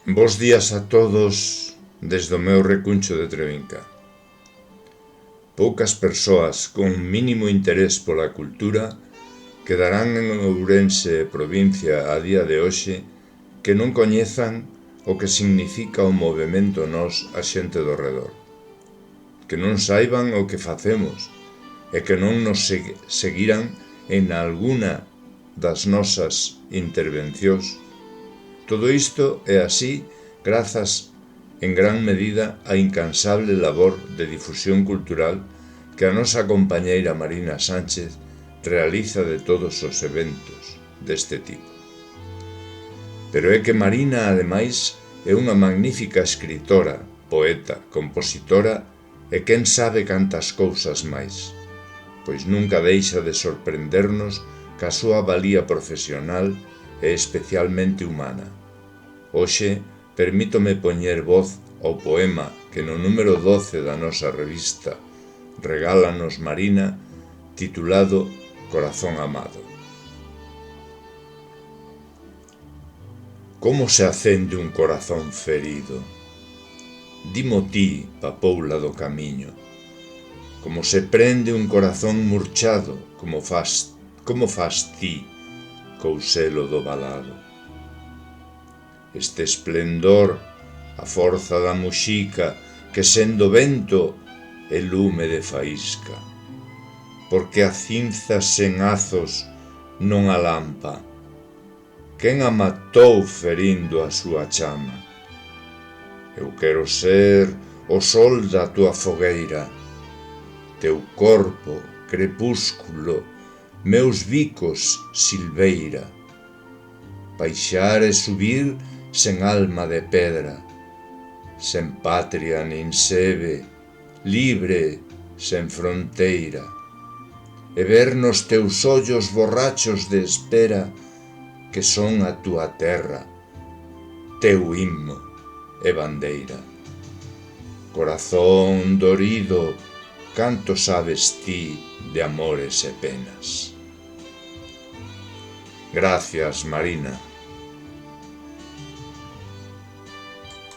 Bos días a todos desde o meu recuncho de Trevinca. Poucas persoas con mínimo interés pola cultura quedarán en Ourense provincia a día de hoxe que non coñezan o que significa o movemento Nós a xente do redor, que non saiban o que facemos e que non nos seguiran en alguna das nosas intervencións. Todo isto é así grazas en gran medida á incansable labor de difusión cultural que a nosa compañeira Marina Sánchez realiza de todos os eventos deste tipo. Pero é que Marina, ademais, é unha magnífica escritora, poeta, compositora e quen sabe cantas cousas máis, pois nunca deixa de sorprendernos ca súa valía profesional e especialmente humana. Hoxe, permítome poñer voz ao poema que no número 12 da nosa revista Regálanos Marina, titulado Corazón amado. Como se acende un corazón ferido? Dimo ti, papoula do camiño. Como se prende un corazón murchado, como fas ti, couselo do valado. Este esplendor, a forza da muxica, que sendo vento é lume de faísca, porque a cinza sen azos non a lampa. Quen a matou ferindo a súa chama? Eu quero ser o sol da túa fogueira, teu corpo, crepúsculo, meus bicos, silveira. Baixar e subir sen alma de pedra, sen patria nin sebe, libre, sen fronteira, e ver nos teus ollos borrachos de espera que son a túa terra, teu himno e bandeira. Corazón dorido, canto sabes ti de amores e penas. Gracias, Marina.